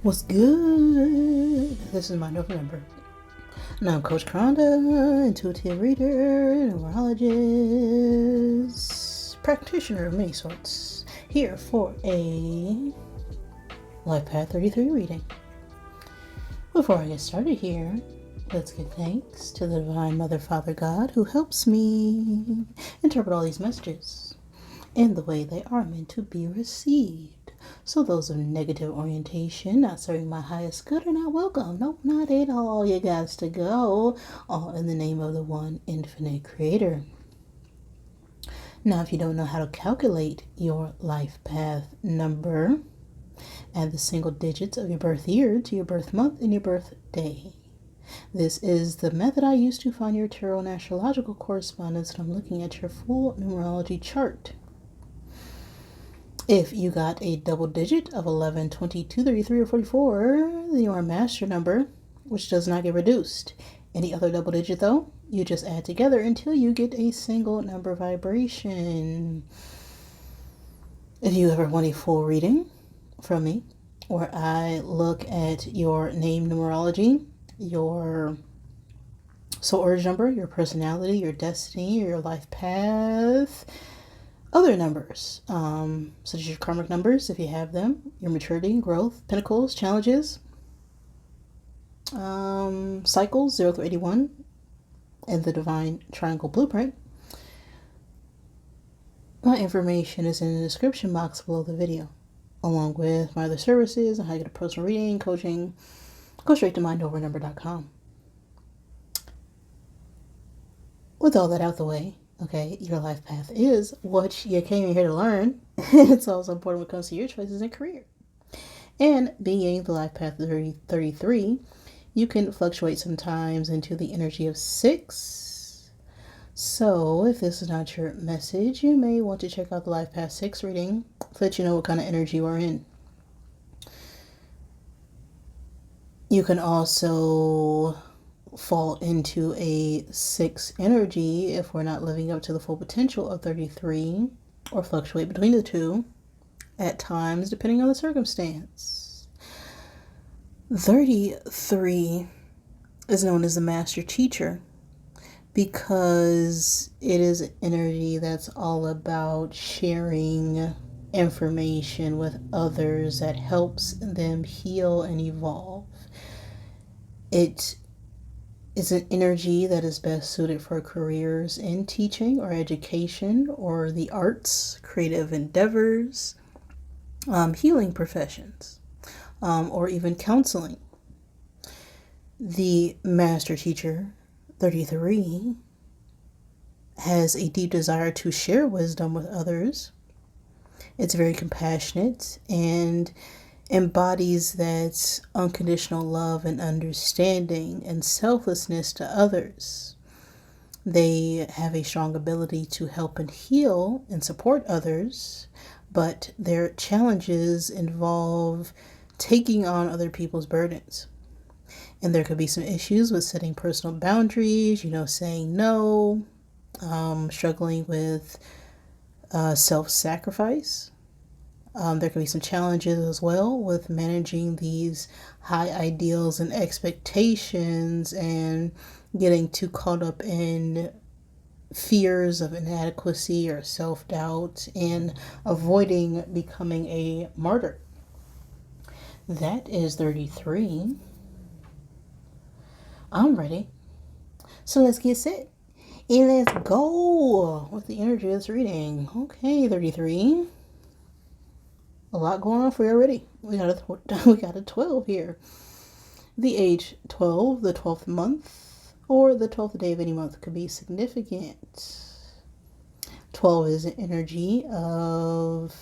What's good? This is my November. And I'm Coach Kronda, intuitive reader, numerologist, practitioner of many sorts, here for a Life Path 33 reading. Before I get started here, let's give thanks to the Divine Mother, Father, God, who helps me interpret all these messages in the way they are meant to be received. So those of negative orientation, not serving my highest good, are not welcome. Nope, not at all. You got to go. All in the name of the one infinite creator. Now, if you don't know how to calculate your life path number, add the single digits of your birth year to your birth month and your birthday. This is the method I use to find your tarot and astrological correspondence when I'm looking at your full numerology chart. If you got a double digit of 11, 22, 33, or 44, then you are a master number, which does not get reduced. Any other double digit, though, you just add together until you get a single number vibration. If you ever want a full reading from me, where I look at your name numerology, your soul origin number, your personality, your destiny, your life path, other numbers, such as your karmic numbers, if you have them, your maturity, growth, pinnacles, challenges, cycles, 0 through 81, and the divine triangle blueprint. My information is in the description box below the video, along with my other services and how you get a personal reading, coaching. Go straight to mindovernumber.com. With all that out the way, okay, your life path is what you came here to learn. It's also important when it comes to your choices in career. And being the life path 33, you can fluctuate sometimes into the energy of 6. So if this is not your message, you may want to check out the life path 6 reading to let you know what kind of energy you are in. You can also fall into a 6 energy if we're not living up to the full potential of 33, or fluctuate between the two at times depending on the circumstance. 33 is known as the master teacher because it is an energy that's all about sharing information with others that helps them heal and evolve. It is an energy that is best suited for careers in teaching or education or the arts, creative endeavors, healing professions, or even counseling. The master teacher, 33, has a deep desire to share wisdom with others. It's very compassionate and embodies that unconditional love and understanding and selflessness to others. They have a strong ability to help and heal and support others, but their challenges involve taking on other people's burdens. And there could be some issues with setting personal boundaries, saying no, struggling with self-sacrifice. There can be some challenges as well with managing these high ideals and expectations and getting too caught up in fears of inadequacy or self-doubt and avoiding becoming a martyr. That is 33. I'm ready. So let's get set. And let's go with the energy of this reading. Okay, 33. A lot going on for you already. We got a 12 here. The age 12, the 12th month, or the 12th day of any month could be significant. 12 is an energy of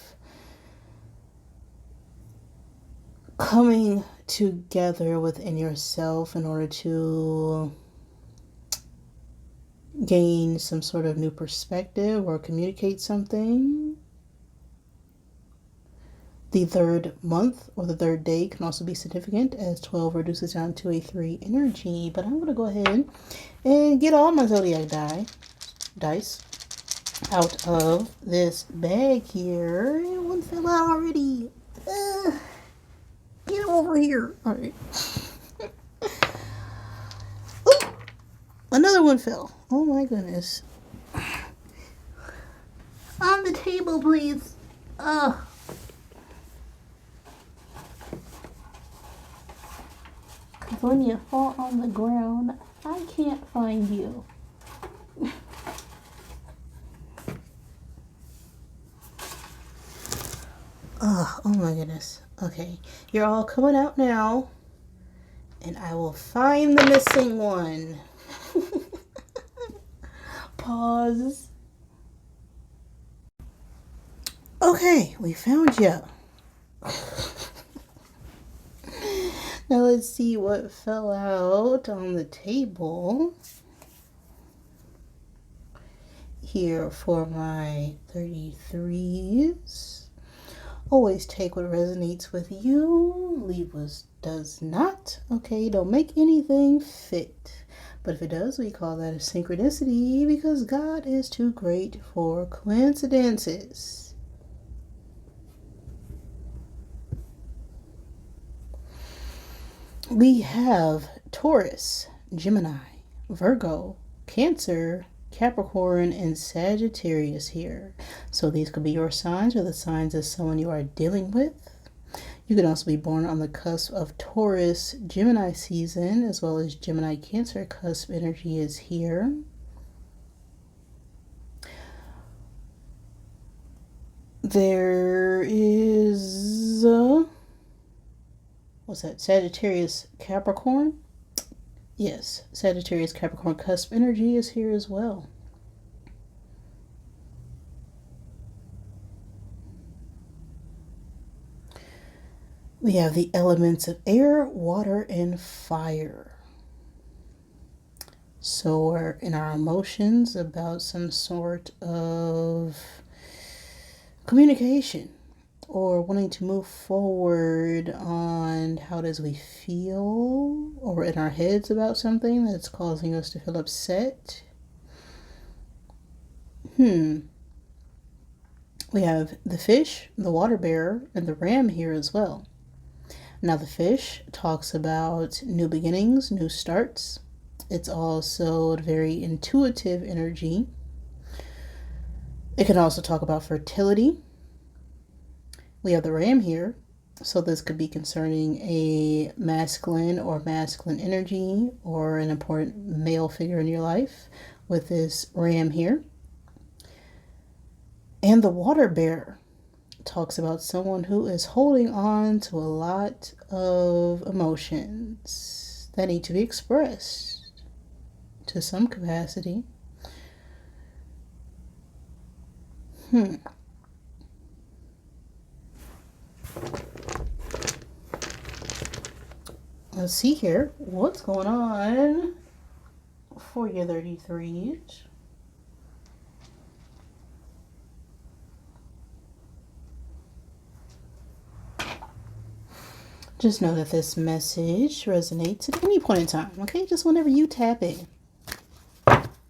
coming together within yourself in order to gain some sort of new perspective or communicate something. The third month or the third day can also be significant, as 12 reduces down to a 3 energy. But I'm going to go ahead and get all my Zodiac dice out of this bag here. One fell out already. Get over here. All right. Ooh, another one fell. Oh my goodness. On the table, please. Ugh. Because when you fall on the ground, I can't find you. Oh my goodness. Okay, you're all coming out now, and I will find the missing one. Pause. Okay, we found you. Now let's see what fell out on the table here for my 33s. Always take what resonates with you, leave what does not. Okay, don't make anything fit. But if it does, we call that a synchronicity because God is too great for coincidences. We have Taurus, Gemini, Virgo, Cancer, Capricorn, and Sagittarius here. So these could be your signs or the signs of someone you are dealing with. You can also be born on the cusp of Taurus, Gemini season, as well as Gemini, Cancer cusp energy is here. There is, what's that? Sagittarius, Capricorn. Yes, Sagittarius Capricorn cusp energy is here as well. We have the elements of air, water, and fire. So we're in our emotions about some sort of communication or wanting to move forward on how it is we feel, or in our heads about something that's causing us to feel upset. We have the fish, the water bearer, and the ram here as well. Now the fish talks about new beginnings, new starts. It's also a very intuitive energy. It can also talk about fertility. We have the ram here, so this could be concerning a masculine or masculine energy or an important male figure in your life with this ram here. And the water bearer talks about someone who is holding on to a lot of emotions that need to be expressed to some capacity. Let's see here. What's going on for your 33s? Just know that this message resonates at any point in time, okay? Just whenever you tap in.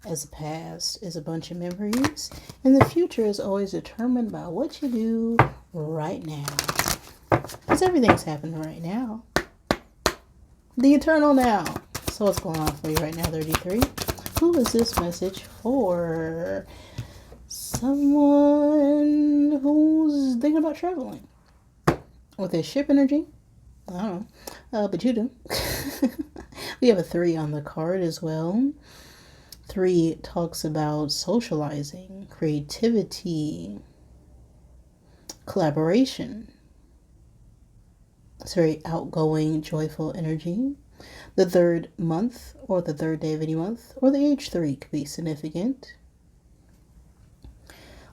As the past is a bunch of memories, and the future is always determined by what you do right now. Because everything's happening right now. The eternal now. So what's going on for you right now, 33? Who is this message for? Someone who's thinking about traveling. With this ship energy? I don't know. But you do. We have a 3 on the card as well. 3 talks about socializing, creativity, collaboration. It's very outgoing, joyful energy. The 3rd month, or the 3rd day of any month, or the age 3 could be significant.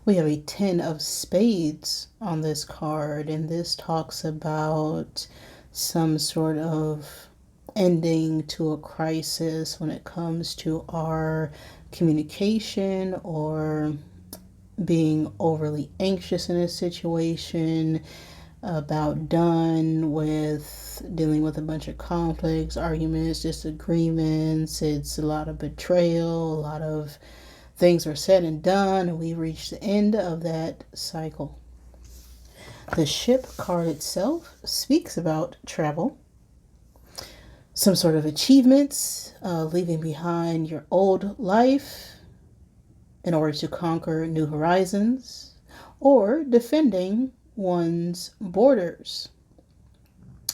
We have a 10 of spades on this card, and this talks about some sort of ending to a crisis when it comes to our communication or being overly anxious in a situation, about done with dealing with a bunch of conflicts, arguments, disagreements. It's a lot of betrayal, a lot of things are said and done, and we've reached the end of that cycle. The ship card itself speaks about travel, some sort of achievements, leaving behind your old life in order to conquer new horizons, or defending one's borders.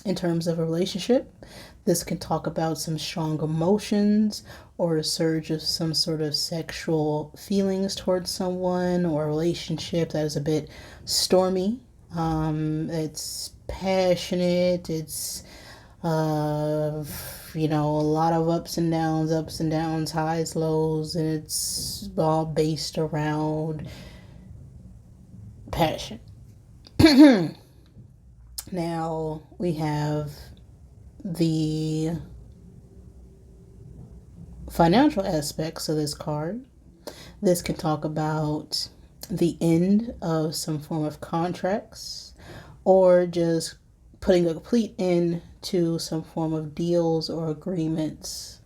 In terms of a relationship, this can talk about some strong emotions or a surge of some sort of sexual feelings towards someone, or a relationship that is a bit stormy. It's passionate, it's a lot of ups and downs, highs, lows, and it's all based around passion. Now we have the financial aspects of this card. This can talk about the end of some form of contracts, or just putting a complete end to some form of deals or agreements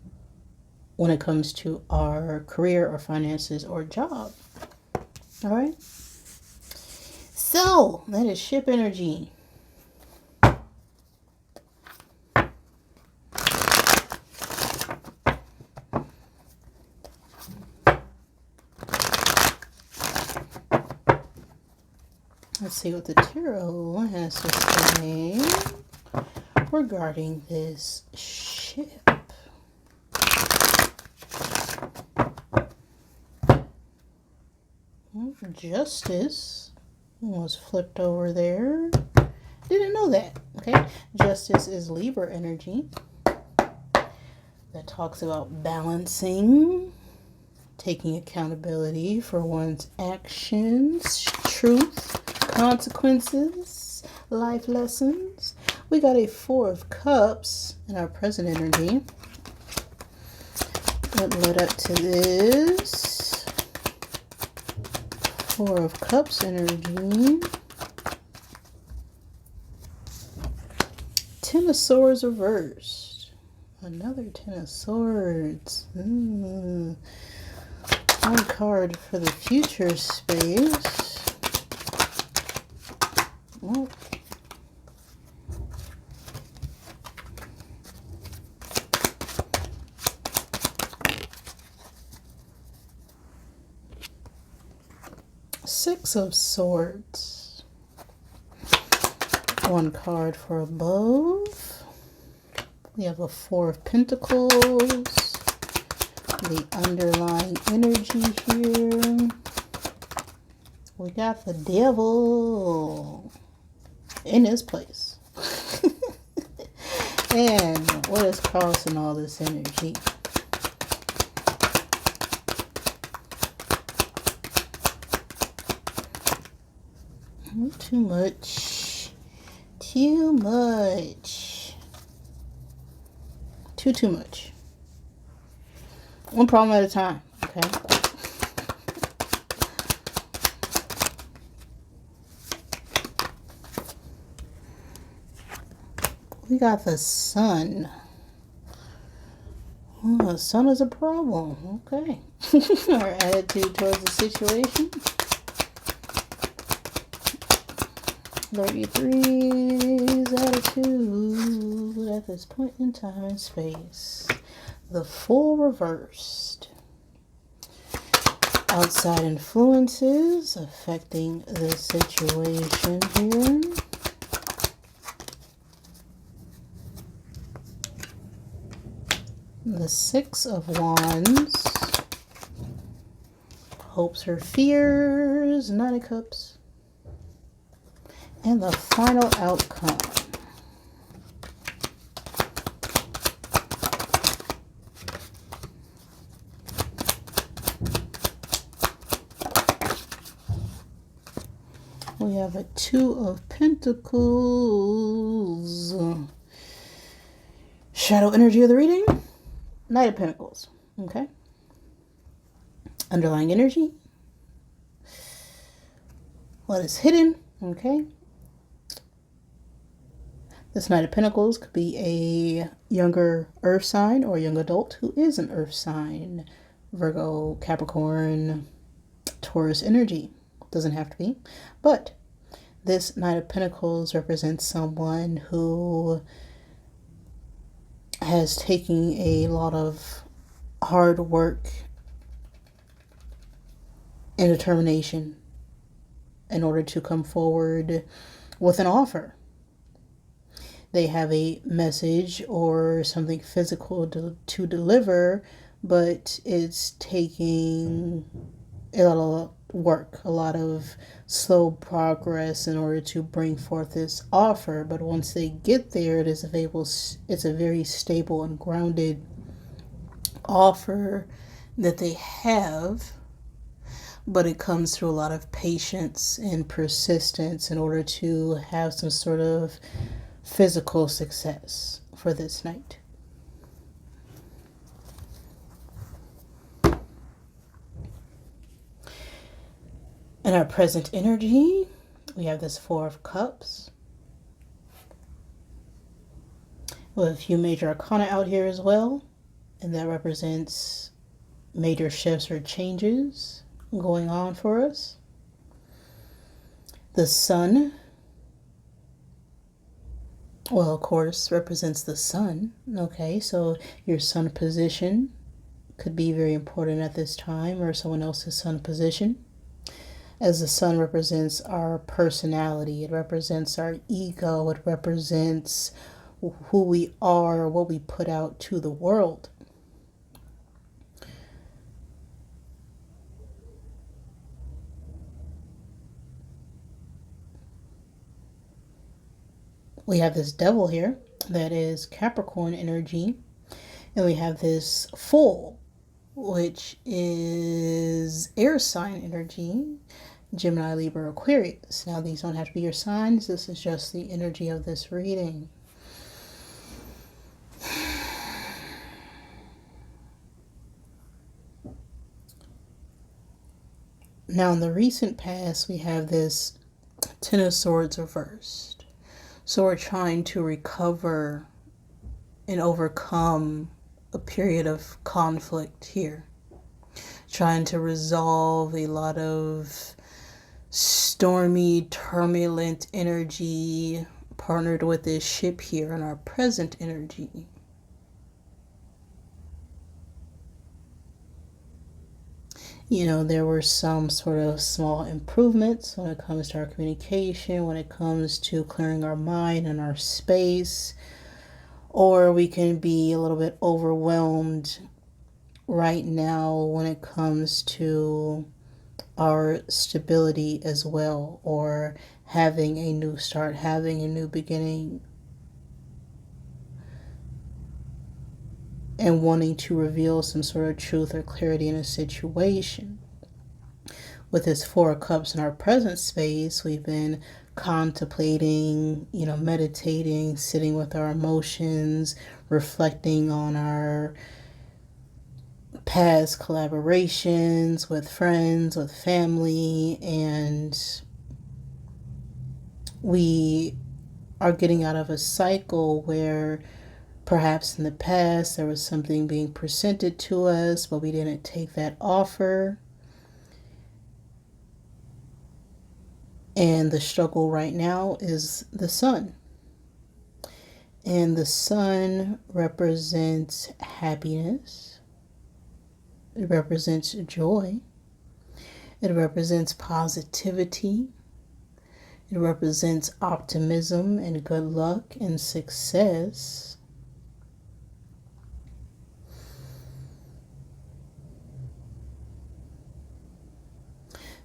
when it comes to our career or finances or job. All right. So that is ship energy. Let's see what the tarot has to say regarding this ship. Justice was flipped over there. Didn't know that. Okay. Justice is Libra energy. That talks about balancing, taking accountability for one's actions, truth, consequences, life lessons. We got a 4 of Cups in our present energy. What led up to this? 4 of Cups energy. 10 of Swords reversed. Another 10 of Swords. One card for the future space. Well, Six of Swords. One card for above. We have a 4 of Pentacles. The underlying energy here. We got the Devil in his place. And what is causing all this energy? Too much. Too much. Too much. One problem at a time, okay? We got the Sun. Oh, the Sun is a problem, okay. Our attitude towards the situation. 33's attitude at this point in time and space. The Fool reversed. Outside influences affecting the situation here. The 6 of Wands. Hopes or fears. 9 of Cups. And the final outcome. We have a 2 of Pentacles. Shadow energy of the reading. Knight of Pentacles. Okay. Underlying energy. What is hidden? Okay. This Knight of Pentacles could be a younger earth sign or a young adult who is an earth sign. Virgo, Capricorn, Taurus energy. Doesn't have to be. But This Knight of Pentacles represents someone who has taken a lot of hard work and determination in order to come forward with an offer. They have a message or something physical to deliver, but it's taking a lot of work, a lot of slow progress in order to bring forth this offer. But once they get there, it's a very stable and grounded offer that they have, but it comes through a lot of patience and persistence in order to have some sort of physical success for this night. In our present energy, we have this Four of Cups with a few major arcana out here as well, and that represents major shifts or changes going on for us. The Sun, well, of course, represents the Sun. Okay, so your Sun position could be very important at this time, or someone else's Sun position, as the Sun represents our personality. It represents our ego. It represents who we are, what we put out to the world. We have this Devil here that is Capricorn energy, and we have this Fool, which is air sign energy, Gemini, Libra, Aquarius. Now, these don't have to be your signs. This is just the energy of this reading. Now, in the recent past, we have this Ten of Swords reversed. So we're trying to recover and overcome a period of conflict here. Trying to resolve a lot of stormy, turbulent energy partnered with this ship here in our present energy. You know, there were some sort of small improvements when it comes to our communication, when it comes to clearing our mind and our space, or we can be a little bit overwhelmed right now when it comes to our stability as well, or having a new start, having a new beginning, and wanting to reveal some sort of truth or clarity in a situation. With this Four of Cups in our present space, we've been contemplating, meditating, sitting with our emotions, reflecting on our past collaborations with friends, with family, and we are getting out of a cycle where perhaps in the past there was something being presented to us, but we didn't take that offer. And the struggle right now is the Sun. And the Sun represents happiness. It represents joy. It represents positivity. It represents optimism and good luck and success.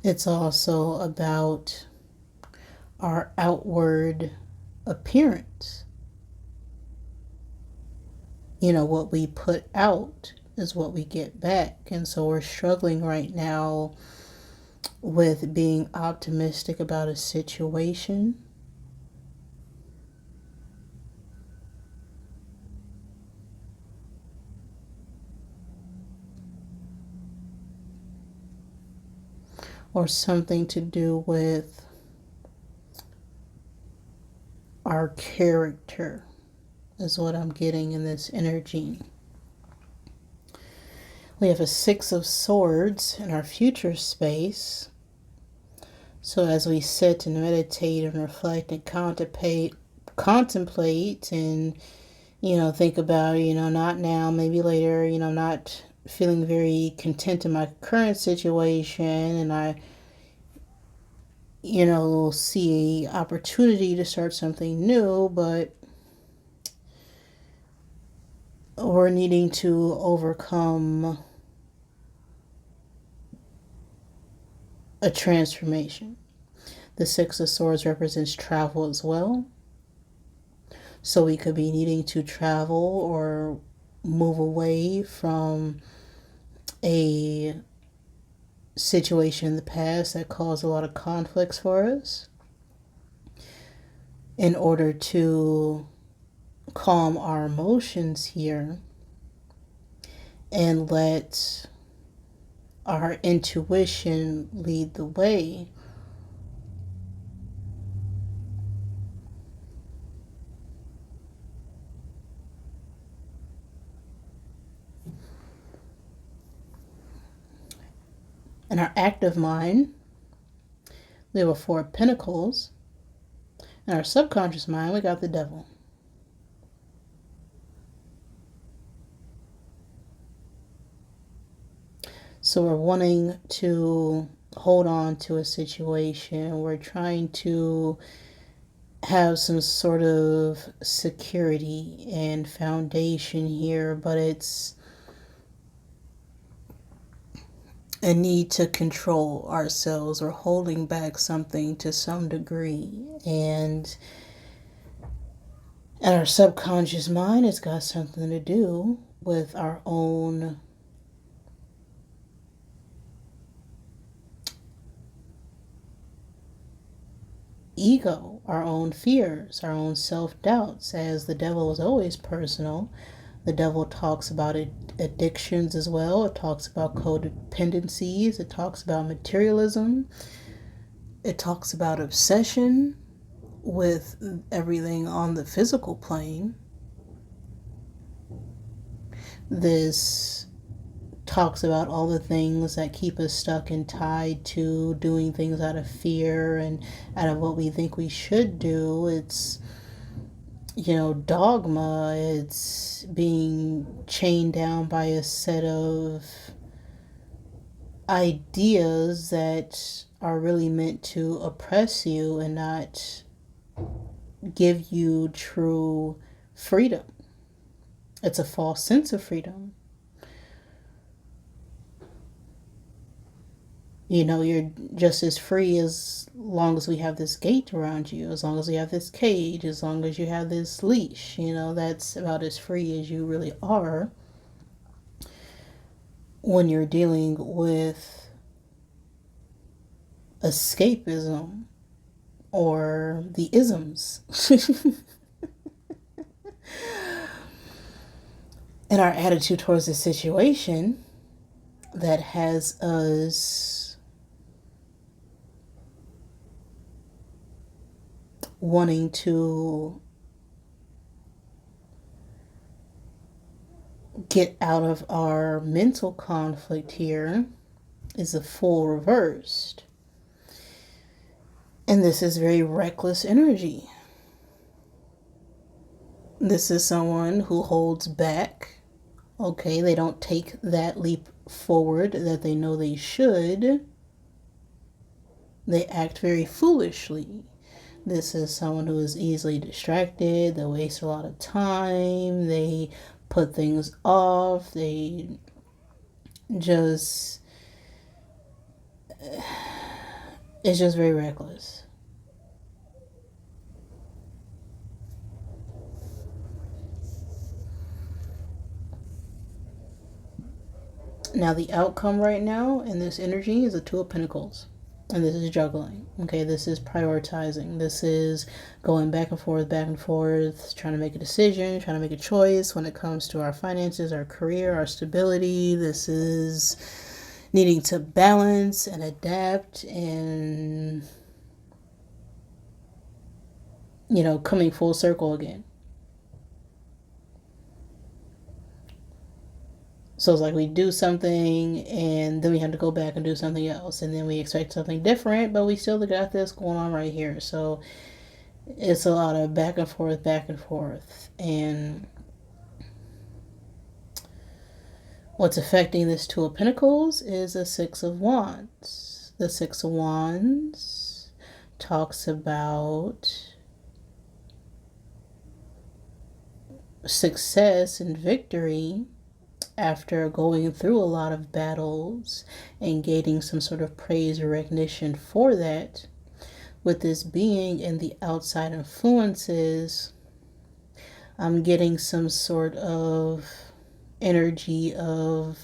It's also about our outward appearance. What we put out is what we get back. And so we're struggling right now with being optimistic about a situation. Or something to do with our character is what I'm getting in this energy. We have a Six of Swords in our future space. So as we sit and meditate and reflect and contemplate and, think about, not now, maybe later, not feeling very content in my current situation, and I, see a opportunity to start something new, but we're needing to overcome a transformation. The Six of Swords represents travel as well. So we could be needing to travel or move away from a situation in the past that caused a lot of conflicts for us in order to calm our emotions here and let our intuition lead the way. In our active mind, we have a Four of Pentacles. In our subconscious mind, we got the Devil. So we're wanting to hold on to a situation. We're trying to have some sort of security and foundation here, but it's a need to control ourselves or holding back something to some degree. And our subconscious mind has got something to do with our own ego, our own fears, our own self-doubts. As the devil is always personal, the devil talks about addictions as well. It talks about codependencies. It talks about materialism. It talks about obsession with everything on the physical plane. This talks about all the things that keep us stuck and tied to doing things out of fear and out of what we think we should do. It's, dogma. It's being chained down by a set of ideas that are really meant to oppress you and not give you true freedom. It's a false sense of freedom. You're just as free as long as we have this gate around you, as long as we have this cage, as long as you have this leash. That's about as free as you really are when you're dealing with escapism or the isms. And our attitude towards the situation that has us wanting to get out of our mental conflict here is a full reversed. And this is very reckless energy. This is someone who holds back. Okay, they don't take that leap forward that they know they should. They act very foolishly. This is someone who is easily distracted. They waste a lot of time. They put things off. They just... It's just very reckless. Now the outcome right now in this energy is a Two of Pentacles. And this is juggling. Okay, this is prioritizing. This is going back and forth, trying to make a decision, trying to make a choice when it comes to our finances, our career, our stability. This is needing to balance and adapt and, coming full circle again. So it's like we do something and then we have to go back and do something else. And then we expect something different, but we still got this going on right here. So it's a lot of back and forth, back and forth. And what's affecting this Two of Pentacles is a Six of Wands. The Six of Wands talks about success and victory after going through a lot of battles and gaining some sort of praise or recognition for that. With this being in the outside influences, I'm getting some sort of energy of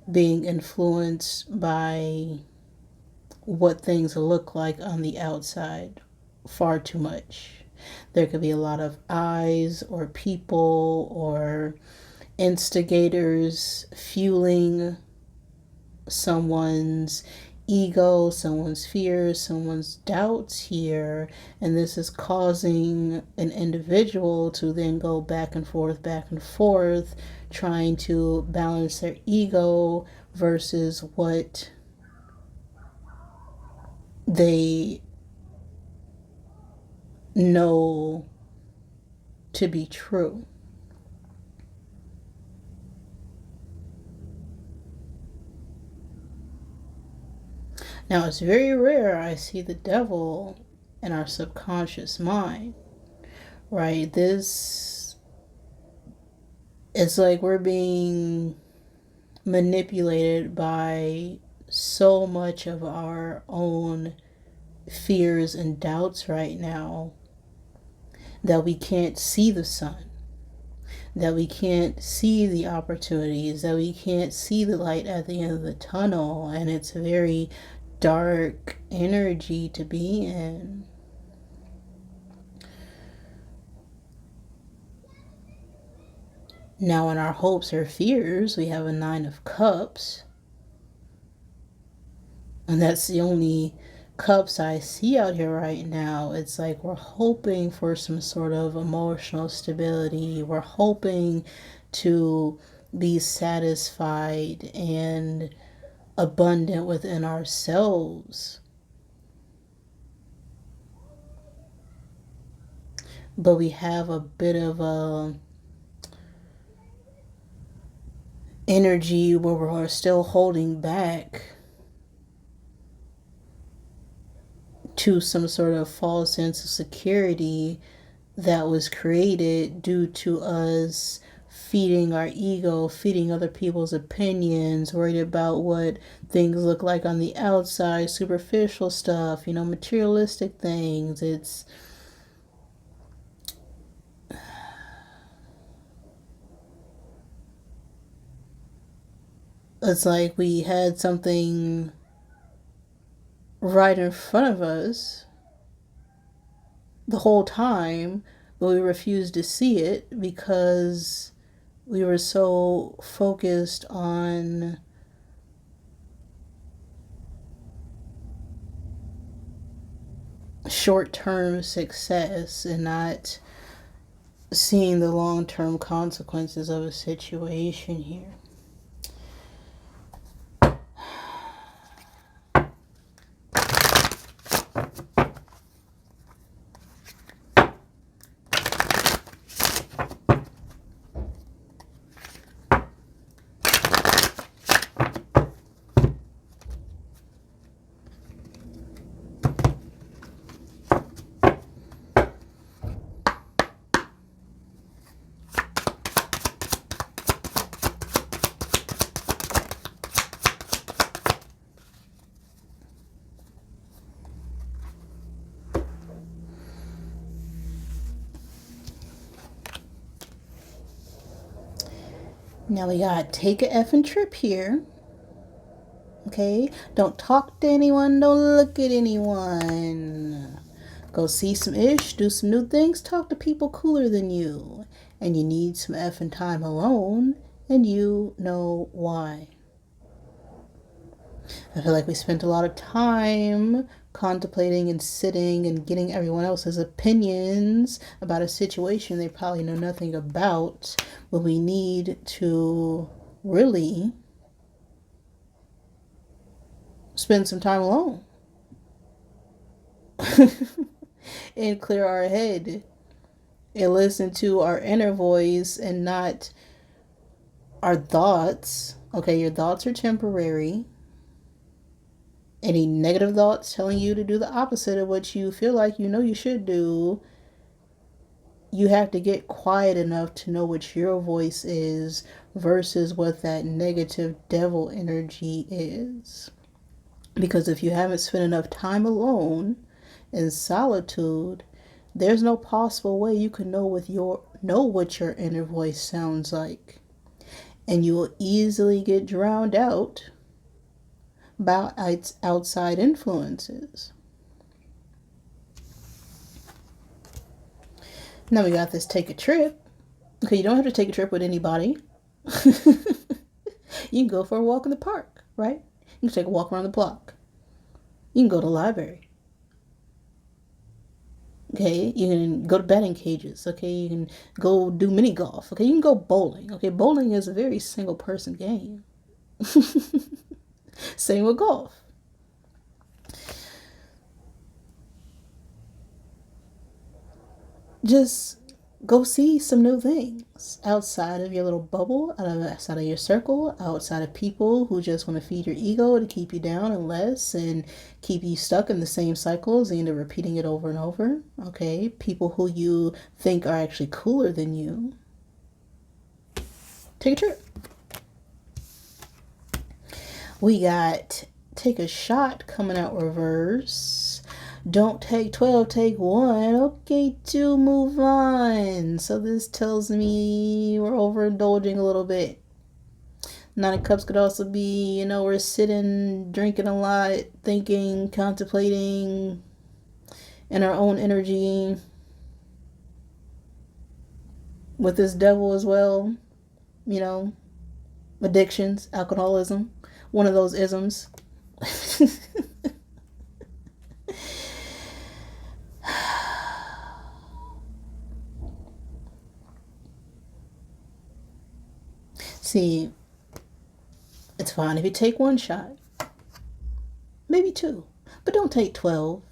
being influenced by what things look like on the outside far too much. There could be a lot of eyes or people or instigators fueling someone's ego, someone's fears, someone's doubts here, and this is causing an individual to then go back and forth, trying to balance their ego versus what they know to be true. Now, it's very rare I see the devil in our subconscious mind, right? This, it's like we're being manipulated by so much of our own fears and doubts right now that we can't see the sun, that we can't see the opportunities, that we can't see the light at the end of the tunnel, and it's a very dark energy to be in. Now, in our hopes or fears, we have a Nine of Cups, and that's the only cups I see out here right now. It's like we're hoping for some sort of emotional stability. We're hoping to be satisfied and abundant within ourselves. But we have a bit of a energy where we're still holding back to some sort of false sense of security that was created due to us feeding our ego, feeding other people's opinions, worried about what things look like on the outside, superficial stuff, materialistic things. It's like we had something right in front of us the whole time, but we refused to see it because we were so focused on short-term success and not seeing the long-term consequences of a situation here. Now we got take a effing trip here. Okay? Don't talk to anyone. Don't look at anyone. Go see some ish. Do some new things. Talk to people cooler than you. And you need some effing time alone. And you know why. I feel like we spent a lot of time contemplating and sitting and getting everyone else's opinions about a situation they probably know nothing about, when we need to really spend some time alone and clear our head and listen to our inner voice and not our thoughts. Okay, your thoughts are temporary. Any negative thoughts telling you to do the opposite of what you feel like you know you should do, you have to get quiet enough to know what your voice is versus what that negative devil energy is. Because if you haven't spent enough time alone in solitude, there's no possible way you can know what your inner voice sounds like. And you will easily get drowned out by outside influences. Now we got this take a trip. Okay, you don't have to take a trip with anybody. You can go for a walk in the park, right? You can take a walk around the block. You can go to the library. Okay, you can go to batting cages. Okay, you can go do mini golf. Okay, you can go bowling. Okay, bowling is a very single person game. Same with golf. Just go see some new things outside of your little bubble, outside of your circle, outside of people who just want to feed your ego to keep you down and less and keep you stuck in the same cycles and end up repeating it over and over. Okay, people who you think are actually cooler than you. Take a trip. We got take a shot coming out reverse. Don't take 12, take 1. Okay, 2, move on. So this tells me we're overindulging a little bit. 9 of Cups could also be, we're sitting, drinking a lot, thinking, contemplating in our own energy with this devil as well. Addictions, alcoholism, one of those isms. See, it's fine if you take 1 shot, maybe 2, but don't take 12.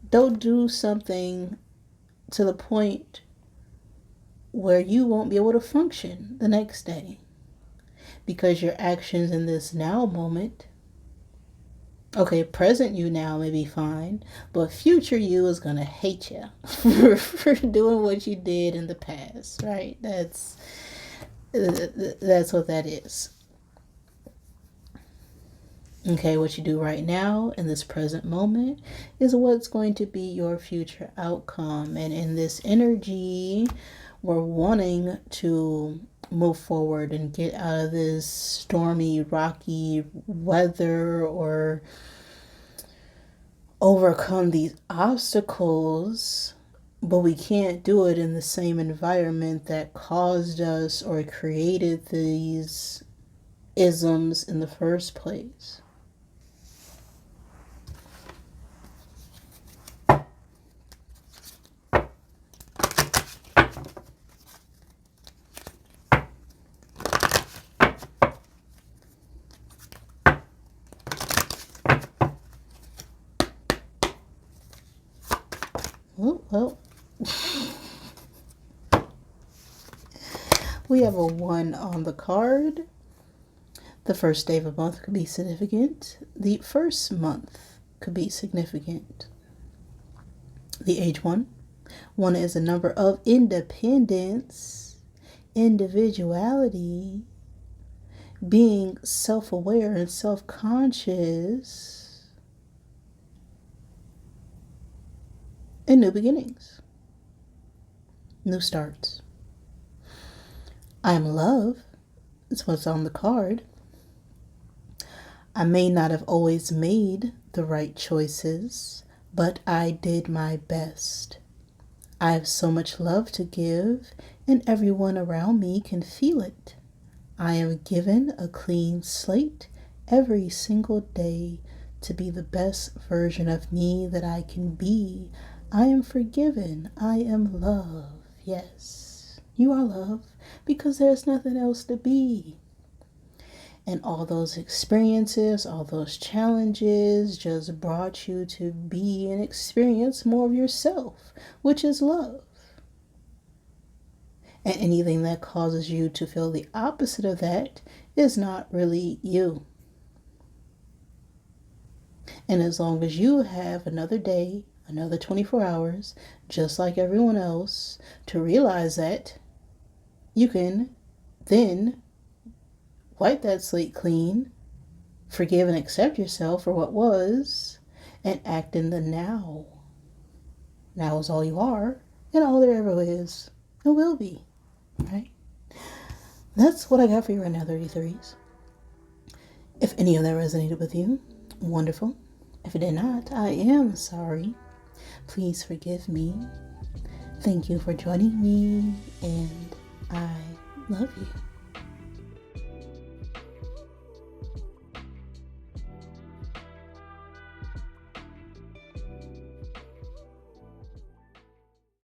Don't do something to the point where you won't be able to function the next day because your actions in this now moment, okay, present you now may be fine, but future you is going to hate you for doing what you did in the past, right? That's what that is. Okay, what you do right now in this present moment is what's going to be your future outcome. And in this energy, we're wanting to move forward and get out of this stormy, rocky weather or overcome these obstacles. But we can't do it in the same environment that caused us or created these isms in the first place. Oh, well. We have a 1 on the card. The first day of a month could be significant. The first month could be significant. The age 1. 1 is a number of independence, individuality, being self-aware and self-conscious, and new beginnings, new starts. I am love is what's on the card. I may not have always made the right choices, but I did my best. I have so much love to give, and everyone around me can feel it. I am given a clean slate every single day to be the best version of me that I can be. I am forgiven. I am love. Yes, you are love. because there's nothing else to be. And all those experiences, all those challenges just brought you to be and experience more of yourself, which is love. And anything that causes you to feel the opposite of that is not really you. And as long as you have another day, another 24 hours, just like everyone else, to realize that, you can then wipe that slate clean, forgive and accept yourself for what was, and act in the now. Now is all you are, and all there ever is, and will be, right? That's what I got for you right now, 33s. If any of that resonated with you, wonderful. If it did not, I am sorry. Please forgive me. Thank you for joining me, and I love you.